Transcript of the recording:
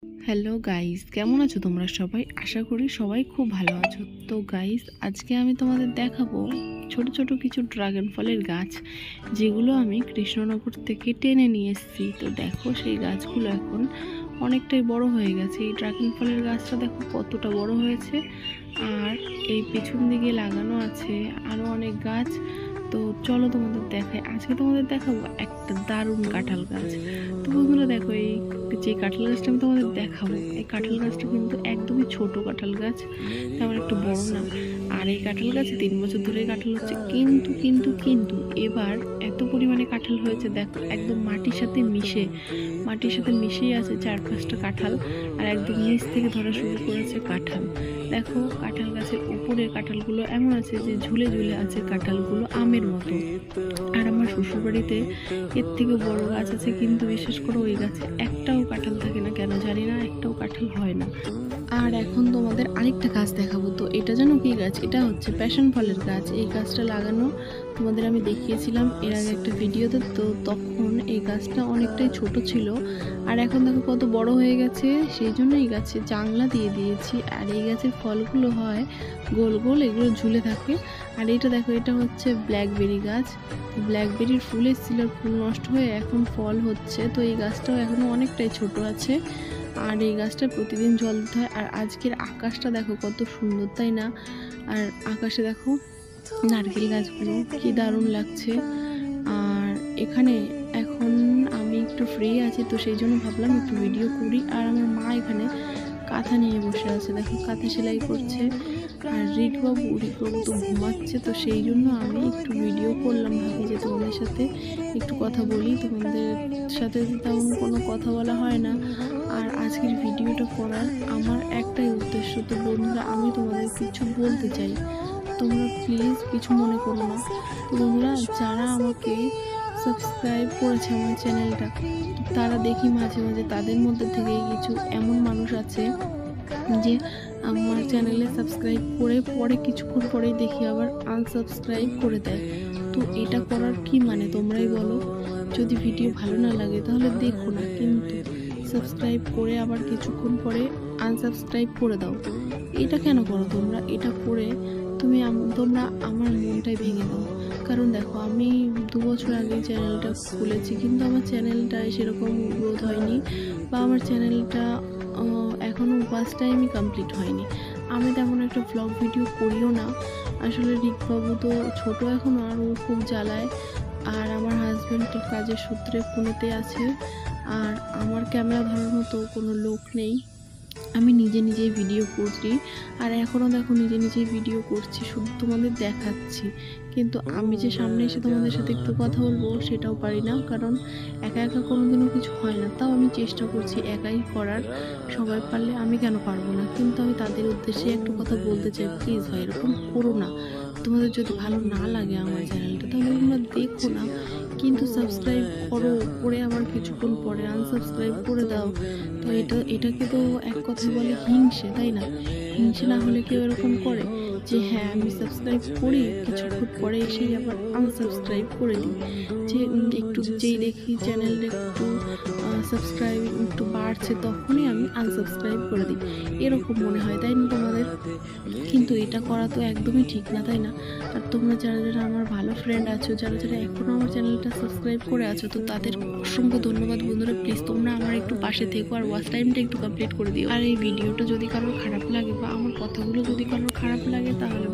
Hello guys, কেমন আছো তোমরা সবাই? আশা করি সবাই খুব ভালো আছো। তো গাইস, আজকে আমি তোমাদের দেখাবো ছোট ছোট কিছু ড্রাগন ফলের গাছ, যেগুলো আমি কৃষ্ণনগর থেকে টেনে নিয়ে এসেছি। তো দেখো, সেই গাছগুলো এখন অনেকটাই বড় হয়ে গেছে। এই ড্রাগন ফলের গাছটা দেখো কতটা বড় হয়েছে। আর এই পেছন দিকে লাগানো আছে আরও অনেক গাছ। তো চলো তোমাদের দেখাই। আজকে তোমাদের দেখাবো একটা দারুণ কাঁঠাল গাছ। তো বন্ধুরা দেখো, এই যে কাঁঠাল গাছটা আমি তোমাদের দেখাবো, এই কাঁঠাল গাছটা কিন্তু একদমই ছোট কাঁঠাল গাছ, তেমন একটু বড় না। আর এই কাঁঠাল গাছে 3 বছর ধরে কাঁঠাল হচ্ছে, কিন্তু এবার এত পরিমাণে কাঁঠাল হয়েছে দেখো, একদম মাটির সাথে মিশেই আছে 4-5টা কাঁঠাল। আর একদম নিচ থেকে ধরা শুরু করেছে কাঁঠাল। দেখো, কাঁঠাল গাছের উপরের কাঁঠালগুলো এমন আছে যে ঝুলে ঝুলে আছে কাঁঠালগুলো আমের মতো। আর আমার শ্বশুরবাড়িতে এর থেকে বড় গাছ আছে, কিন্তু বিশেষ করে ওই গাছে একটাও কাঁঠাল থাকে না, কেন জানি না, একটাও কাঁঠাল হয় না। আর এখন তোমাদের আরেকটা গাছ দেখাবো। তো এটা জানো কি গাছ? এটা হচ্ছে প্যাশন ফলের গাছ। এই গাছটা লাগানো তোমাদের আমি দেখিয়েছিলাম এর আগে একটা ভিডিওতে। তো তখন এই গাছটা অনেকটাই ছোট ছিল, আর এখন দেখো কত বড় হয়ে গেছে। সেই জন্য এই গাছে জাংলা দিয়ে দিয়েছি। আর এই গাছের ফলগুলো হয় গোল গোল, এগুলো ঝুলে থাকে। আর এটা দেখো, এটা হচ্ছে ব্ল্যাকবেরি গাছ। ব্ল্যাকবেরির ফুল এসেছিল, ফুল নষ্ট হয়ে এখন ফল হচ্ছে। তো এই গাছটাও এখনো অনেকটাই ছোট আছে। আর এই গাছটা প্রতিদিন জল দিতে হয়। আর আজকের আকাশটা দেখো কত সুন্দর, তাই না? আর আকাশে দেখো নারকেল গাছগুলো কি দারুণ লাগছে। আর এখানে এখন আমি একটু ফ্রি আছি, তো সেই জন্য ভাবলাম একটু ভিডিও করি। আর আমার মা এখানে কাঁথা নিয়ে বসে আছে, দেখো কাঁথা সেলাই করছে। আর রিকবাবু তো ঘুমাচ্ছে, তো সেই জন্য আমি একটু ভিডিও করলাম। ভাবি যে তোমাদের সাথে একটু কথা বলি, তোমাদের সাথে তেমন কোনো কথা বলা হয় না। আর আজকের ভিডিওটা করার আমার একটাই উদ্দেশ্য। তো বন্ধুরা, আমি তোমাদের কিছু বলতে চাই, তোমরা প্লিজ কিছু মনে করো না। তো বন্ধুরা, যারা আমাকে সাবস্ক্রাইব করেছে আমার চ্যানেলটা, তারা দেখি মাঝে মাঝে তাদের মধ্যে থেকে কিছু এমন মানুষ আছে যে আমার চ্যানেলে সাবস্ক্রাইব করে পরে কিছুক্ষণ পরেই দেখি আবার আনসাবস্ক্রাইব করে দেয়। তো এটা করার কি মানে তোমরাই বলো? যদি ভিডিও ভালো না লাগে তাহলে দেখো না, কিন্তু সাবস্ক্রাইব করে আবার কিছুক্ষণ পরে আনসাবস্ক্রাইব করে দাও। এটা কেন করো তোমরা? এটা করে তোমরা আমার মনটাই ভেঙে দাও। কারণ দেখো, আমি 2 বছর আগে চ্যানেলটা খুলেছি, কিন্তু আমার চ্যানেলটা সেরকম গ্রোথ হয়নি, বা আমার চ্যানেলটা এখনও 1 টাইমই কমপ্লিট হয়নি। আমি তেমন একটা ব্লগ ভিডিও করিও না। আসলে রিকবাবু তো ছোটো এখনও, আর ও খুব জ্বালায়। আর আমার হাজব্যান্ড তো কাজের সূত্রে পুনেতে আছে। আর আমার ক্যামেরা ধরার মতো কোনো লোক নেই, আমি নিজেই ভিডিও করছি। আর এখনও দেখো নিজেই ভিডিও করছি, শুধু তোমাদের দেখাচ্ছি। কিন্তু আমি যে সামনে এসে তোমাদের সাথে একটু কথা বলবো সেটাও পারি না, কারণ একা একা কোনোদিনও কিছু হয় না। তাও আমি চেষ্টা করছি একাই করার। সবাই পারলে আমি কেন পারবো না? কিন্তু আমি তাদের উদ্দেশ্যে একটু কথা বলতে চাই, প্লিজ ভাই এরকম করো না। তোমাদের যদি ভালো না লাগে আমার চ্যানেলটা, তাহলে তোমরা দেখো না, কিন্তু সাবস্ক্রাইব করো, করে আবার কিছুক্ষণ পরে আনসাবস্ক্রাইব করে দাও। তো এটাকে তো এক কথায় বলে হিংসে, তাই না? হিংসে না হলে কেউ এরকম করে যে হ্যাঁ আমি সাবস্ক্রাইব করি, কিছুক্ষণ পরে এসেই আবার আনসাবস্ক্রাইব করে দিই। যে একটু যেই দেখি চ্যানেলটা একটু সাবস্ক্রাইব একটু বাড়ছে, তখনই আমি আনসাবস্ক্রাইব করে দিই, এরকম মনে হয়, তাই না তোমাদের? কিন্তু এটা করা তো একদমই ঠিক না, তাই না? আর তোমরা যারা আমার ভালো ফ্রেন্ড আছো, যারা এখনও আমার চ্যানেলটা সাবস্ক্রাইব করে আছো, তো তাদের অসংখ্য ধন্যবাদ বন্ধুরা। প্লিজ তোমরা আমার একটু পাশে থেকো, আর ওয়াচ টাইমটা একটু কমপ্লিট করে দিও। আর এই ভিডিওটা যদি কারোর খারাপ লাগে, বা আমার কথাগুলো যদি কারোর খারাপ লাগে, তাহলে